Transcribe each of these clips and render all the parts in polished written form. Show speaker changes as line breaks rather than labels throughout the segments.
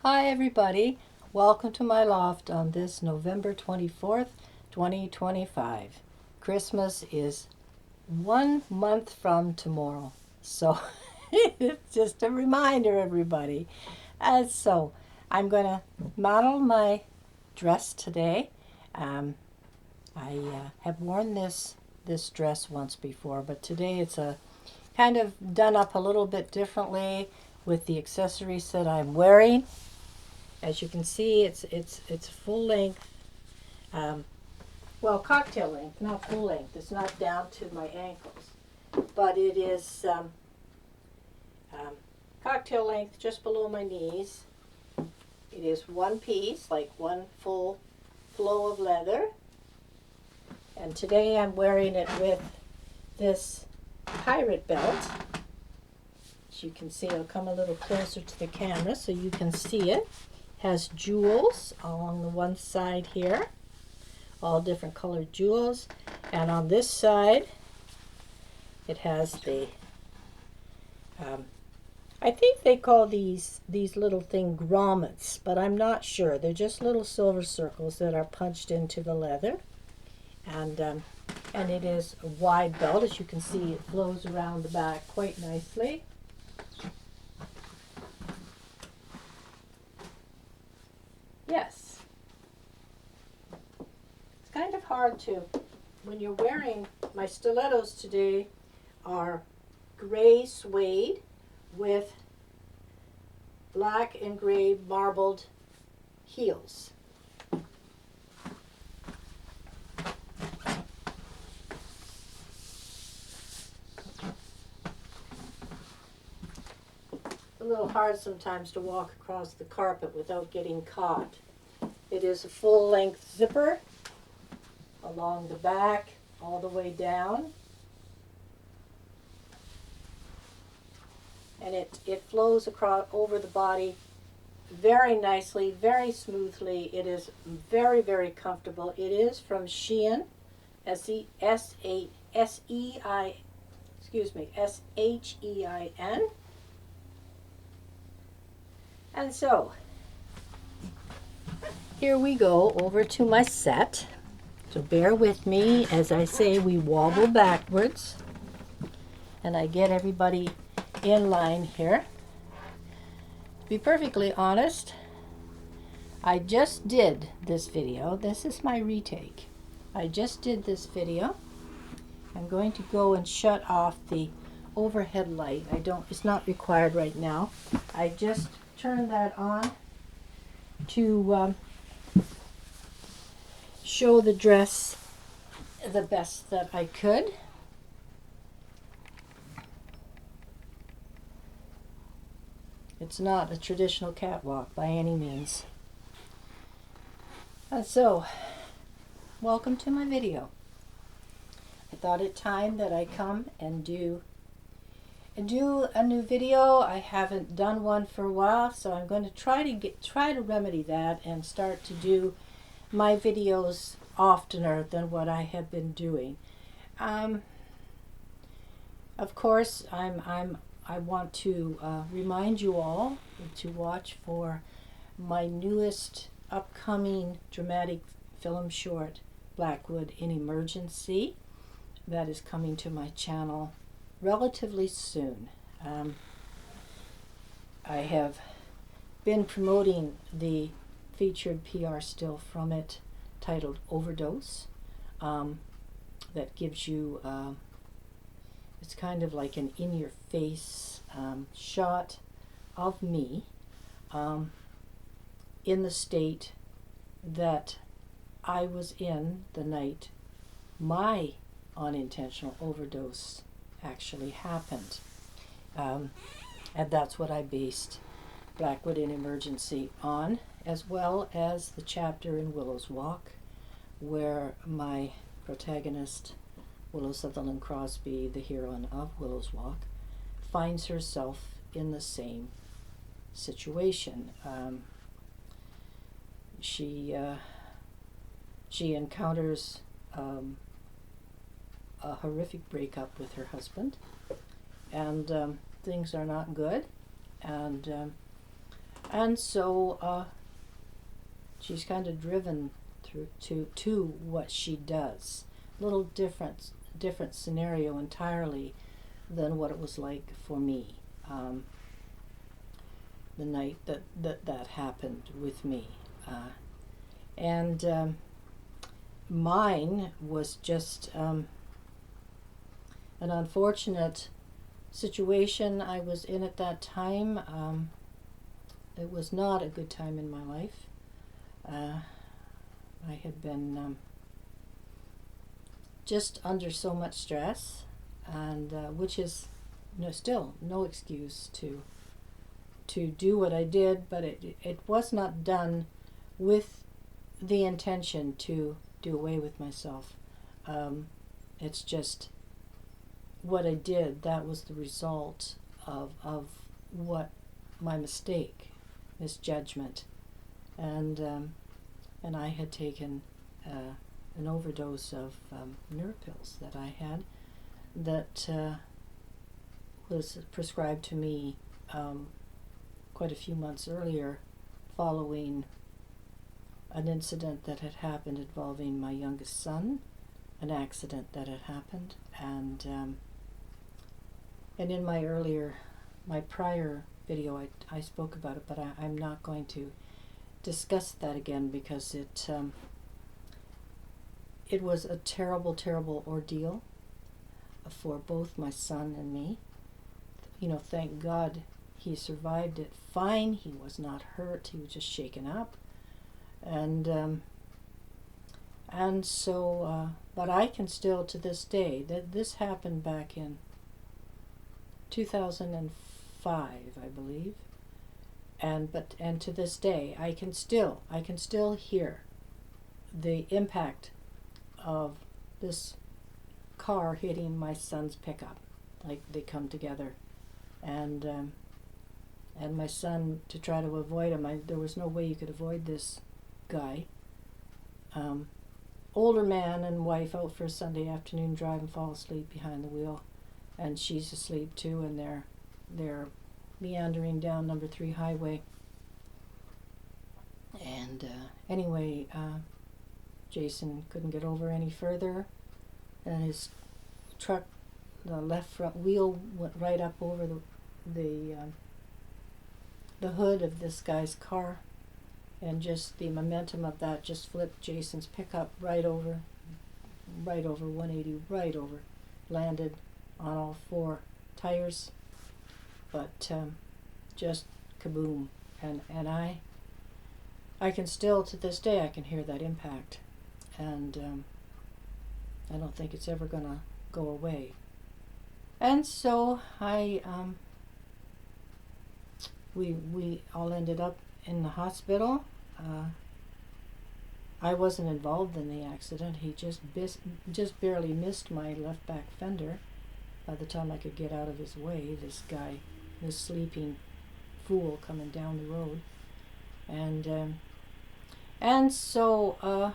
Hi everybody, welcome to my loft on this November 24th, 2025. Christmas is 1 month from tomorrow, so it's just a reminder everybody. So I'm going to model my dress today. I have worn this dress once before, but today it's a kind of done up a little bit differently with the accessories that I'm wearing. As you can see, it's full length, well, cocktail length, not full length. It's not down to my ankles, but it is cocktail length just below my knees. It is one piece, like one full flow of leather. And today I'm wearing it with this pirate belt. As you can see, I'll come a little closer to the camera so you can see it. Has jewels along the one side here, all different colored jewels, and on this side it has the I think they call these little thing grommets, but I'm not sure. They're just little silver circles that are punched into the leather, and it is a wide belt. As you can see, it flows around the back quite nicely. Yes. It's kind of hard to, when you're wearing, my stilettos today are gray suede with black and gray marbled heels. It's a little hard sometimes to walk across the carpet without getting caught. It is a full-length zipper along the back all the way down, and it flows across over the body very nicely, very smoothly. It is very, very comfortable. It is from Shein, S-H-E-I-N. And so here we go over to my set. So bear with me as I say we wobble backwards and I get everybody in line here. To be perfectly honest, I just did this video. This is my retake. I just did this video. I'm going to go and shut off the overhead light. It's not required right now. I just turned that on to show the dress the best that I could. It's not a traditional catwalk by any means. And so, welcome to my video. I thought it time that I come and do a new video. I haven't done one for a while, so I'm going to try to remedy that and start to do my videos oftener than what I have been doing. Of course, I want to remind you all to watch for my newest upcoming dramatic film short, Blackwood in Emergency, that is coming to my channel relatively soon. I have been promoting the featured PR still from it titled Overdose, that gives you it's kind of like an in-your-face shot of me in the state that I was in the night my unintentional overdose actually happened. And that's what I based Blackwood in Emergency on, as well as the chapter in Willow's Walk, where my protagonist, Willow Sutherland Crosby, the heroine of Willow's Walk, finds herself in the same situation. She encounters a horrific breakup with her husband, and things are not good. And And so she's kind of driven through to what she does. A little different scenario entirely than what it was like for me. The night that happened with me. And mine was just an unfortunate situation I was in at that time. It was not a good time in my life. I had been just under so much stress, and which is still no excuse to do what I did, but it was not done with the intention to do away with myself. It's just what I did. That was the result of what my misjudgment, and I had taken an overdose of nerve pills that I had that was prescribed to me quite a few months earlier, following an incident that had happened involving my youngest son, an accident that had happened, and in my prior video, I spoke about it, but I'm not going to discuss that again because it was a terrible, terrible ordeal for both my son and me. Thank God he survived it fine. He was not hurt. He was just shaken up. And so, but I can still, to this day, that this happened back in 2005, I believe. And to this day, I can still hear the impact of this car hitting my son's pickup. Like, they come together, and my son, to try to avoid him, there was no way you could avoid this guy. Older man and wife out for a Sunday afternoon drive and fall asleep behind the wheel, and she's asleep too, and they're meandering down number 3 highway. And anyway, Jason couldn't get over any further, and his truck, the left front wheel, went right up over the hood of this guy's car, and just the momentum of that just flipped Jason's pickup right over 180, right over, landed on all 4 tires, but just kaboom. And I can still, to this day, I can hear that impact, and I don't think it's ever gonna go away. And so we all ended up in the hospital. I wasn't involved in the accident. He just barely missed my left back fender by the time I could get out of his way. This guy, this sleeping fool coming down the road, and so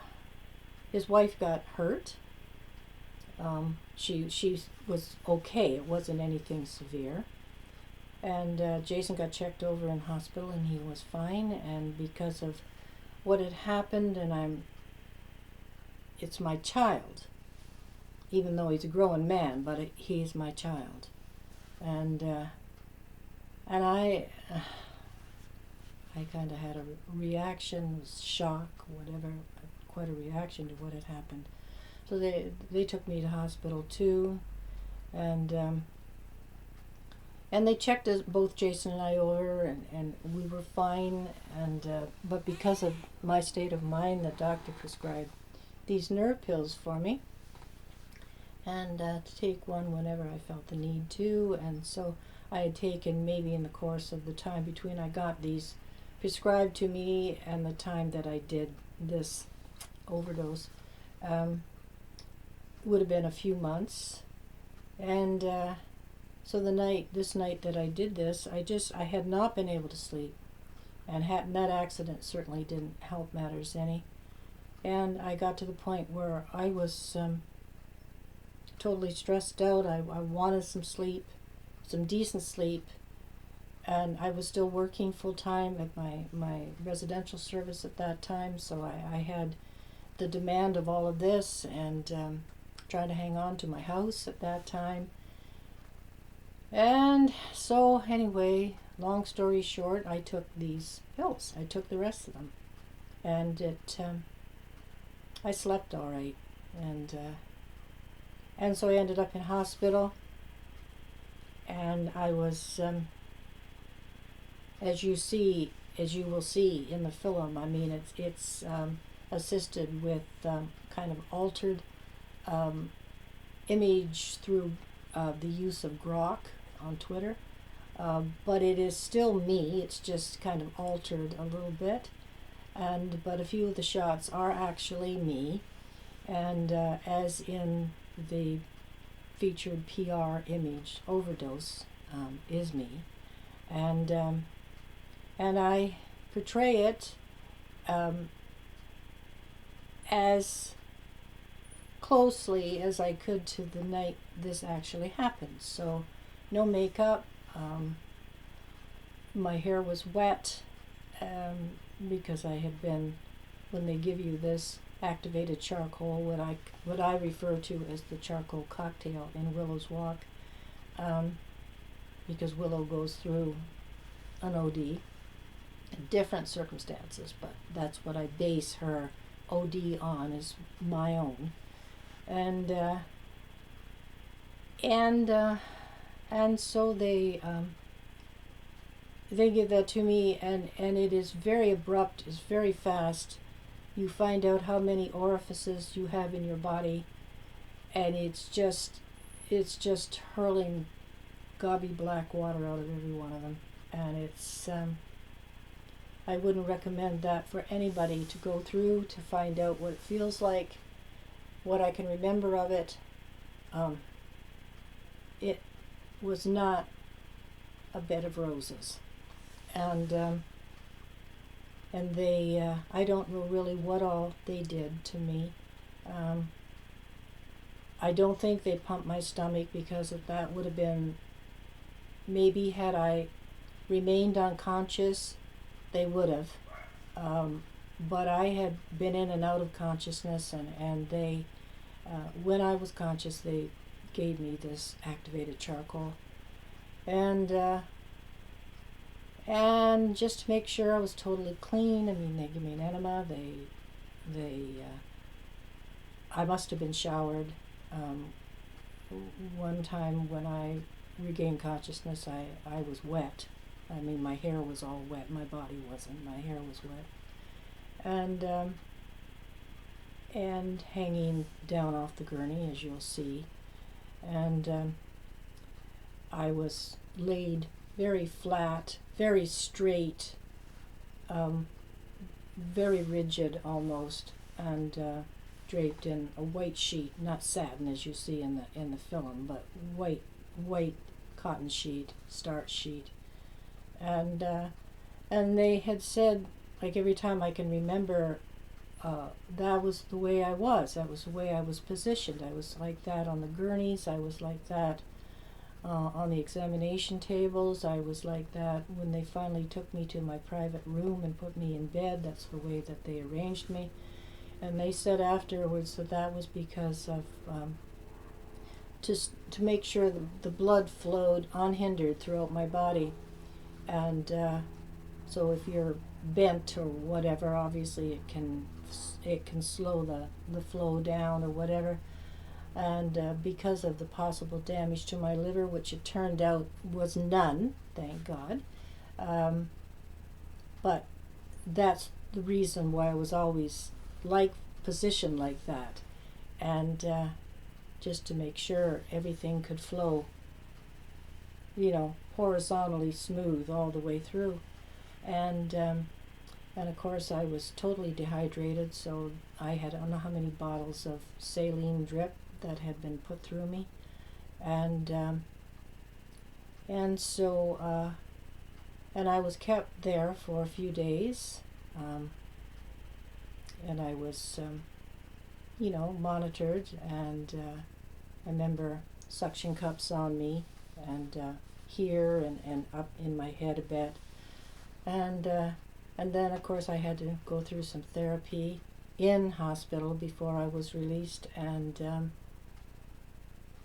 his wife got hurt. She was okay. It wasn't anything severe. And Jason got checked over in hospital, and he was fine. And because of what had happened, and it's my child, even though he's a grown man, but he's my child. And I kind of had a reaction, was shock, whatever, quite a reaction to what had happened. So they took me to hospital too, and they checked us, both Jason and I, over, and we were fine. And but because of my state of mind, the doctor prescribed these nerve pills for me, and to take one whenever I felt the need to. And so I had taken, maybe in the course of the time between I got these prescribed to me and the time that I did this overdose, would have been a few months. And so this night that I did this, I had not been able to sleep, and that accident certainly didn't help matters any. And I got to the point where I was totally stressed out. I wanted some sleep, some decent sleep, and I was still working full time at my residential service at that time, so I had the demand of all of this, and trying to hang on to my house at that time. And so anyway, long story short, I took these pills. I took the rest of them, and I slept all right, and so I ended up in hospital, and I was, as you will see in the film. I mean, it's assisted with kind of altered image through the use of grok on Twitter, but it is still me. It's just kind of altered a little bit, but a few of the shots are actually me, and as in the featured PR image, Overdose is me, and I portray it as closely as I could to the night this actually happened. So no makeup. My hair was wet because I had been, when they give you this activated charcoal, what I refer to as the charcoal cocktail in Willow's walk, because Willow goes through an OD in different circumstances, but that's what I base her OD on, is my own. And so they give that to me, and it is very abrupt. It's very fast. You find out how many orifices you have in your body, and it's just hurling gobby black water out of every one of them. And it's I wouldn't recommend that for anybody to go through, to find out what it feels like. What I can remember of it, it was not a bed of roses, and they I don't know really what all they did to me. I don't think they pumped my stomach, because if that would have been, maybe had I remained unconscious, they would have. But I had been in and out of consciousness, and they, when I was conscious, they gave me this activated charcoal, and just to make sure I was totally clean. I mean, they gave me an enema. I must have been showered. One time when I regained consciousness, I was wet. I mean, my hair was all wet. My body wasn't. My hair was wet. And hanging down off the gurney, as you'll see. And I was laid very flat, very straight, very rigid almost, and draped in a white sheet, not satin as you see in the film, but white cotton sheet, starch sheet. And they had said, like, every time I can remember, that was the way I was. That was the way I was positioned. I was like that on the gurneys. I was like that on the examination tables. I was like that when they finally took me to my private room and put me in bed. That's the way that they arranged me. And they said afterwards that was because of to make sure the blood flowed unhindered throughout my body. And so if you're bent or whatever, obviously it can slow the flow down or whatever. And because of the possible damage to my liver, which it turned out was none, thank God. But that's the reason why I was always positioned like that, and just to make sure everything could flow, horizontally smooth all the way through. And of course I was totally dehydrated, so I had, I don't know how many bottles of saline drip that had been put through me, and so and I was kept there for a few days, and I was monitored, and I remember suction cups on me, and here and up in my head a bit. And then, of course, I had to go through some therapy in hospital before I was released, and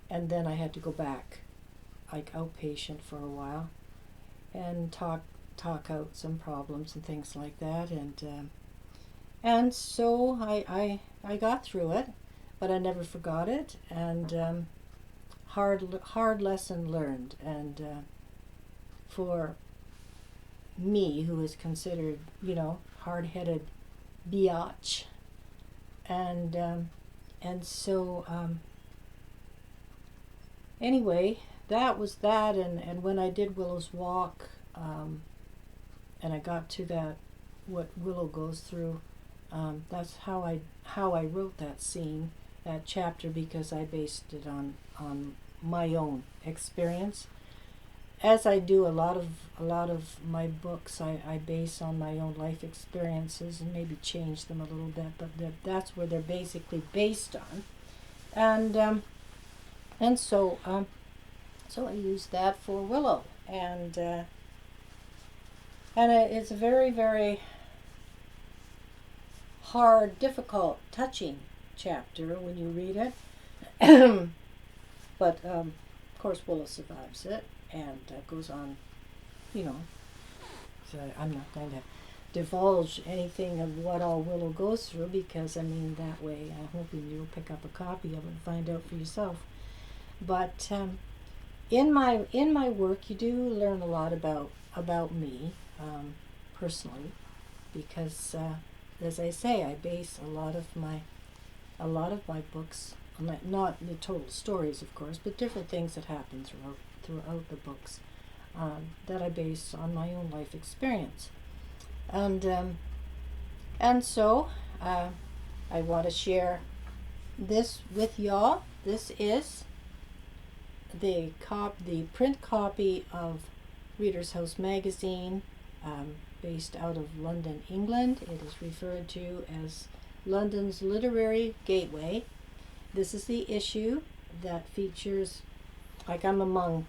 then I had to go back, like outpatient for a while, and talk out some problems and things like that, and so I got through it, but I never forgot it, and hard lesson learned, and for me, who is considered, hard-headed biatch, and so anyway, that was that, and when I did Willow's walk, and I got to that, what Willow goes through, that's how I wrote that scene, that chapter, because I based it on my own experience. As I do a lot of my books, I base on my own life experiences and maybe change them a little bit, but that's where they're basically based on, and so I used that for Willow, and it's a very, very hard, difficult, touching chapter when you read it. But of course Willow survives it and goes on, so I'm not going to divulge anything of what all Willow goes through, because that way I'm hoping you'll pick up a copy of it and find out for yourself. But in my work, you do learn a lot about me personally, because as I say, I base a lot of my books, not the total stories, of course, but different things that happen throughout the books, that I base on my own life experience, and so I want to share this with y'all. This is the print copy of Reader's House magazine, based out of London, England. It is referred to as London's Literary Gateway. This is the issue that features, like, I'm among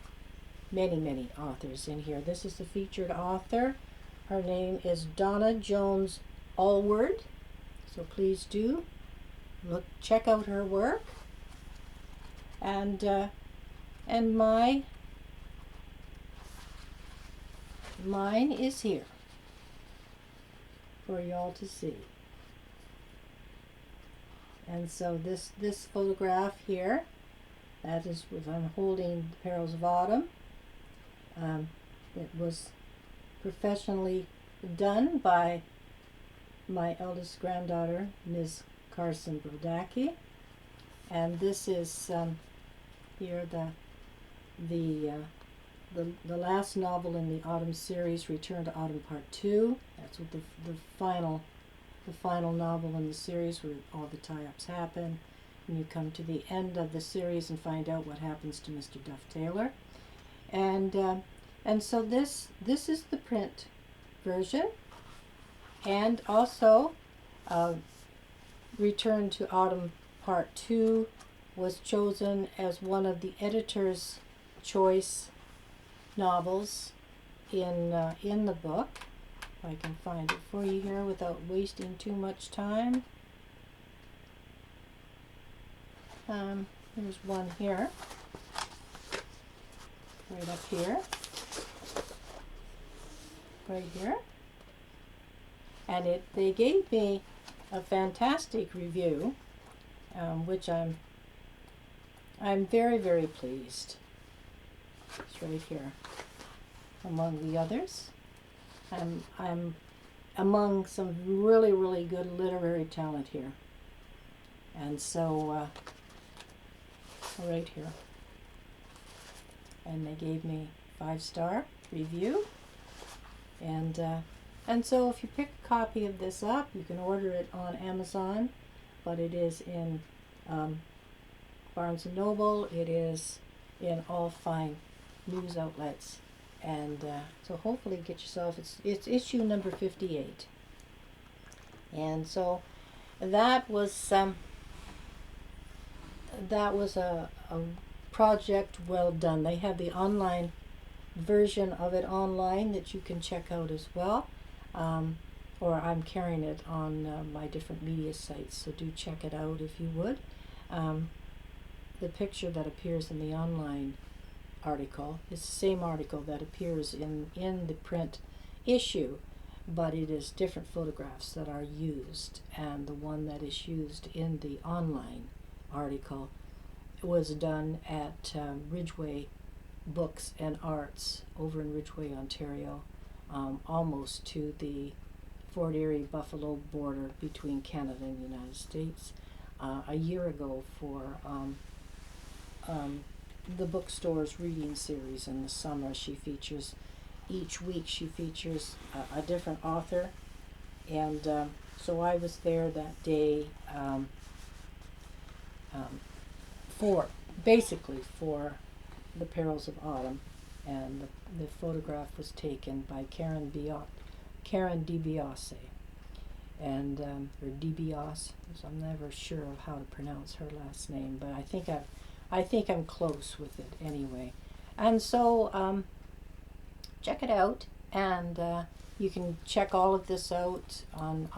many authors in here. This is the featured author. Her name is Donna Jones Allward. So please do check out her work. And mine is here for y'all to see. And so this photograph here, that is what I'm holding, The Perils of Autumn. It was professionally done by my eldest granddaughter, Ms. Carson Brodacki. And this is here the last novel in the Autumn series, Return to Autumn Part 2. That's what the final novel in the series, where all the tie-ups happen, and you come to the end of the series and find out what happens to Mr. Duff Taylor. And so this is the print version, and also Return to Autumn Part 2 was chosen as one of the editor's choice novels in the book. If I can find it for you here without wasting too much time. There's one here, right up here, right here, and they gave me a fantastic review, which I'm very, very pleased. It's right here among the others. I'm among some really, really good literary talent here, and so right here, and they gave me 5-star review, and so if you pick a copy of this up, you can order it on Amazon, but it is in Barnes & Noble, it is in all fine news outlets, and so hopefully get yourself, it's issue number 58, and so that was a project well done. They had the online version of it online that you can check out as well. Or I'm carrying it on my different media sites, so do check it out if you would. The picture that appears in the online article is the same article that appears in the print issue, but it is different photographs that are used, and the one that is used in the online article was done at Ridgeway Books and Arts over in Ridgeway, Ontario, almost to the Fort Erie Buffalo border between Canada and the United States, a year ago for the bookstore's reading series in the summer. She features, each week she features a different author, and so I was there that day for, basically for The Perils of Autumn, and the photograph was taken by Karen DiBiase, and or DiBiase, so I'm never sure of how to pronounce her last name, but I think I'm close with it anyway. And so check it out, and you can check all of this out on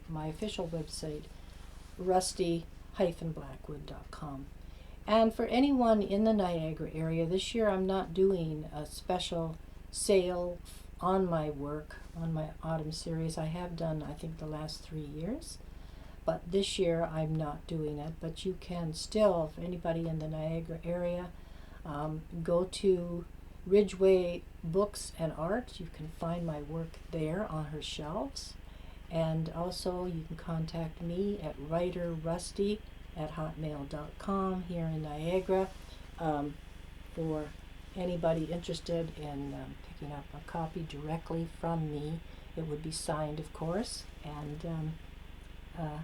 my official website, rusty-blackwood.com. And for anyone in the Niagara area, this year I'm not doing a special sale on my work, on my autumn series. I have done, I think, the last 3 years, but this year I'm not doing it. But you can still, if anybody in the Niagara area, go to Ridgeway Books and Art. You can find my work there on her shelves. And also you can contact me at writerrusty@hotmail.com here in Niagara for anybody interested in picking up a copy directly from me. It would be signed, of course, and you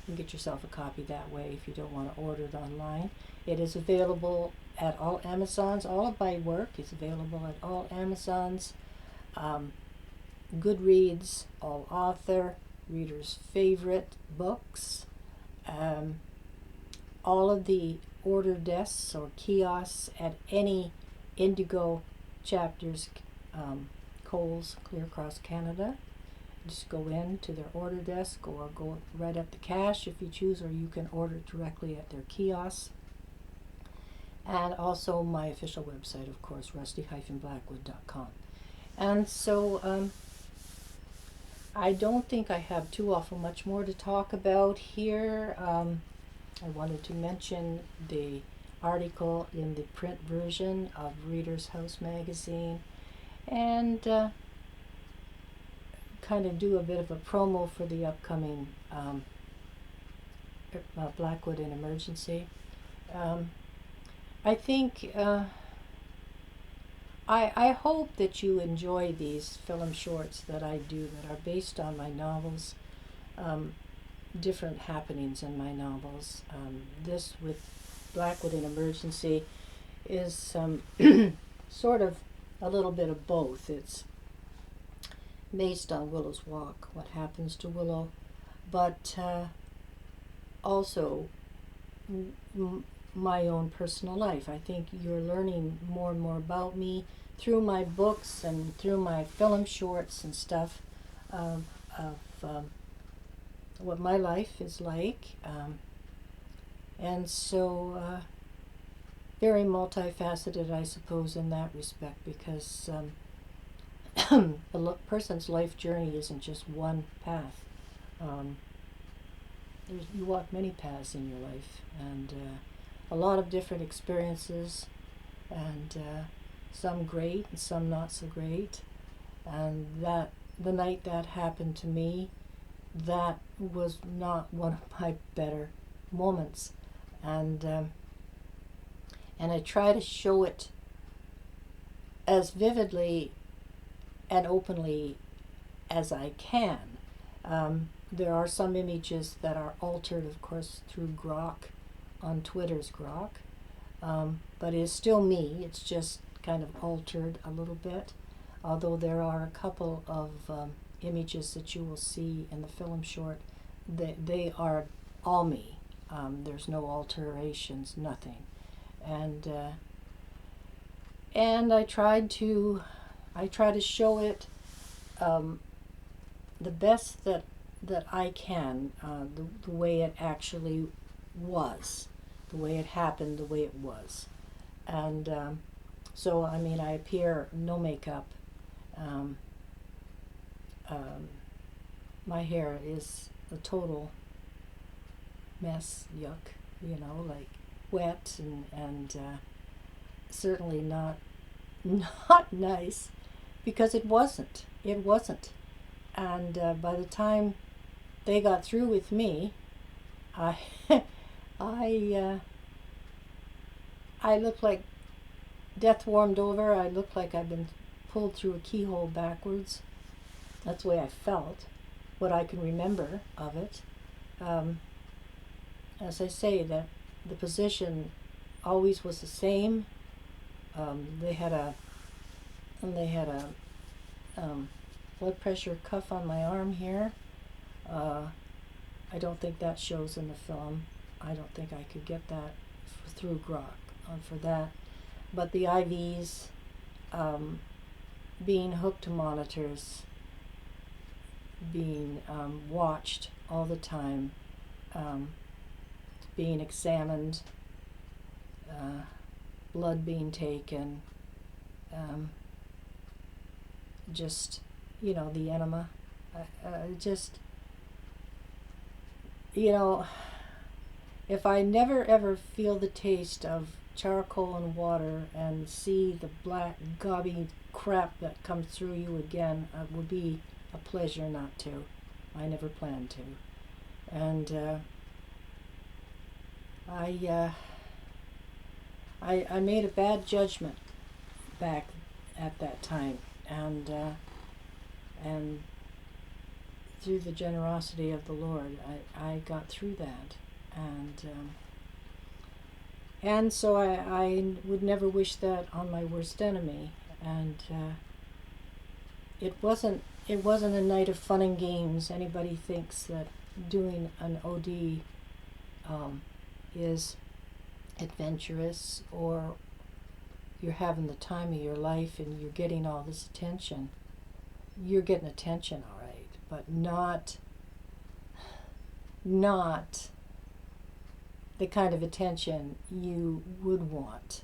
can get yourself a copy that way if you don't want to order it online. It is available at all Amazons. All of my work is available at all Amazons, Goodreads, All Author, Reader's Favorite Books, all of the order desks or kiosks at any Indigo Chapters, Kohl's, clear across Canada. Just go in to their order desk or go right at the cash if you choose, or you can order it directly at their kiosks. And also my official website, of course, rusty-blackwood.com. And so I don't think I have too awful much more to talk about here. I wanted to mention the article in the print version of Reader's House magazine, and kind of do a bit of a promo for the upcoming Blackwood in Emergency. I think I hope that you enjoy these film shorts that I do that are based on my novels, different happenings in my novels. This with Blackwood in Emergency is sort of a little bit of both. It's based on Willow's walk, what happens to Willow, but also my own personal life. I think you're learning more and more about me through my books and through my film shorts and stuff, of what my life is like, and so very multifaceted, I suppose, in that respect, because a person's life journey isn't just one path. You walk many paths in your life, and a lot of different experiences, and some great and some not so great. And that the night that happened to me, that was not one of my better moments, and I try to show it as vividly and openly as I can. There are some images that are altered, of course, through Grok, on Twitter's Grok, but it's still me. It's just kind of altered a little bit, although there are a couple of images that you will see in the film short. They are all me. There's no alterations, nothing. And And I try to show it the best that I can, the way it actually was, the way it happened, the way it was. And so, I mean, I appear no makeup. Um, my hair is a total mess, yuck, you know, like wet and certainly not not nice, because it wasn't. It wasn't. And by the time they got through with me, I I I looked like death warmed over. I looked like I'd been pulled through a keyhole backwards. That's the way I felt, what I can remember of it. Um, as I say, that the position always was the same. They had a blood pressure cuff on my arm here. I don't think that shows in the film. I don't think I could get that through grok for that. But the IVs, being hooked to monitors, being watched all the time, being examined, blood being taken, just, you know, the enema. Just, you know, if I never ever feel the taste of charcoal and water and see the black gobby crap that comes through you again, it would be a pleasure not to. I never planned to. And I made a bad judgment back at that time, and through the generosity of the Lord, I got through that, and so I would never wish that on my worst enemy. And it wasn't a night of fun and games. Anybody thinks that doing an OD is adventurous, or you're having the time of your life and you're getting all this attention. You're getting attention, all right, but not the kind of attention you would want.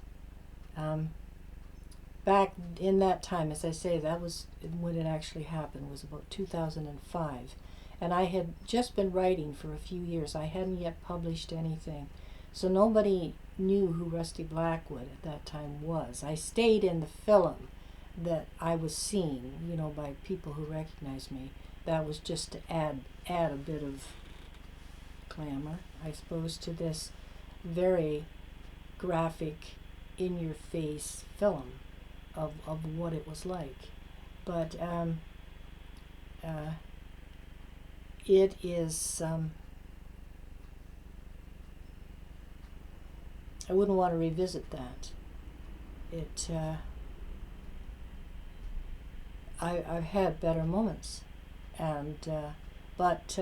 Back in that time, as I say, that was when it actually happened, was about 2005. And I had just been writing for a few years. I hadn't yet published anything. So nobody knew who Rusty Blackwood at that time was. I stayed in the film that I was seen, you know, by people who recognized me. That was just to add a bit of glamour, I suppose, to this very graphic, in-your-face film of what it was like. But it is, I wouldn't want to revisit that. I've had better moments, and but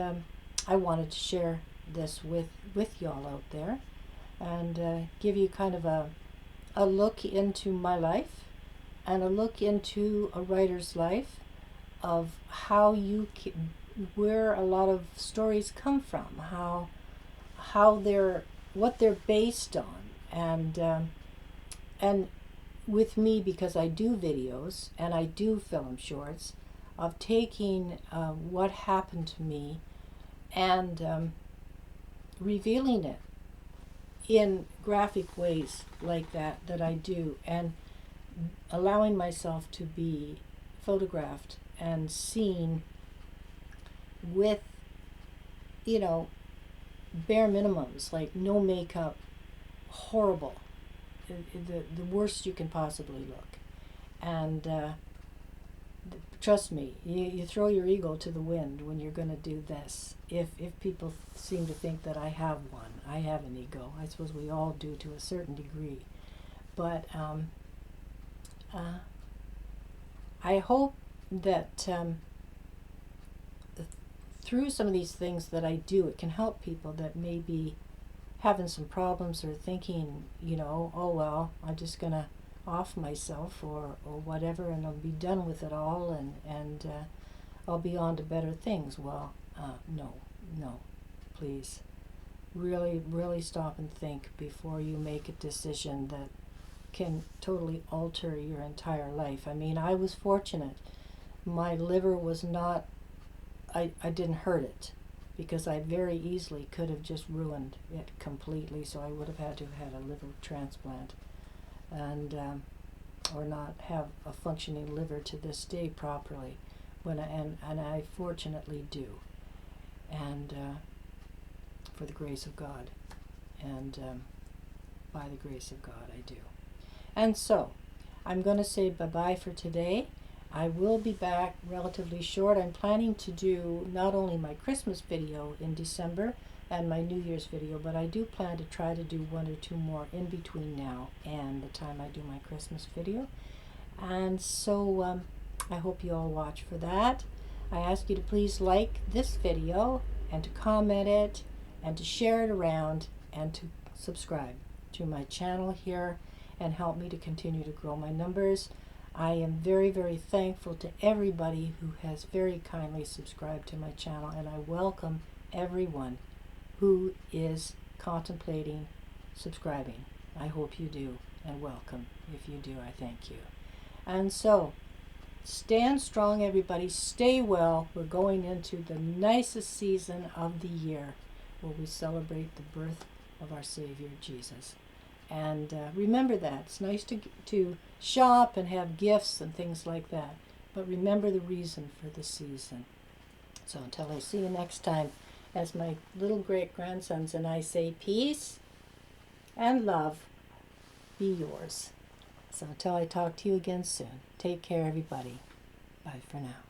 I wanted to share this with y'all out there, and give you kind of a look into my life, and a look into a writer's life, of how where a lot of stories come from, what they're based on, and with me, because I do videos and I do film shorts, of taking what happened to me and revealing it in graphic ways like that I do, and allowing myself to be photographed and seen with, you know, bare minimums, like no makeup, horrible, the worst you can possibly look. And trust me, you throw your ego to the wind when you're going to do this. If people seem to think that I have one, I have an ego. I suppose we all do to a certain degree. But I hope that through some of these things that I do, it can help people that may be having some problems, or thinking, you know, oh well, I'm just gonna off myself or whatever, and I'll be done with it all, and I'll be on to better things. Well, no, no, please. Really, really stop and think before you make a decision that can totally alter your entire life. I mean, I was fortunate. My liver was not, I didn't hurt it, because I very easily could have just ruined it completely, so I would have had to have had a liver transplant, and or not have a functioning liver to this day properly, and I fortunately do, and for the grace of God, and by the grace of God I do. And so I'm going to say bye-bye for today. I will be back relatively short. I'm planning to do not only my Christmas video in December and my New Year's video, but I do plan to try to do 1 or 2 more in between now and the time I do my Christmas video. And so I hope you all watch for that. I ask you to please like this video and to comment it and to share it around and to subscribe to my channel here and help me to continue to grow my numbers. I am very, very thankful to everybody who has very kindly subscribed to my channel, and I welcome everyone who is contemplating subscribing. I hope you do, and welcome. If you do, I thank you. And so, stand strong, everybody. Stay well. We're going into the nicest season of the year, where we celebrate the birth of our Savior, Jesus. And remember that. It's nice to shop and have gifts and things like that. But remember the reason for the season. So until I see you next time, as my little great-grandsons and I say, peace and love be yours. So until I talk to you again soon, take care, everybody. Bye for now.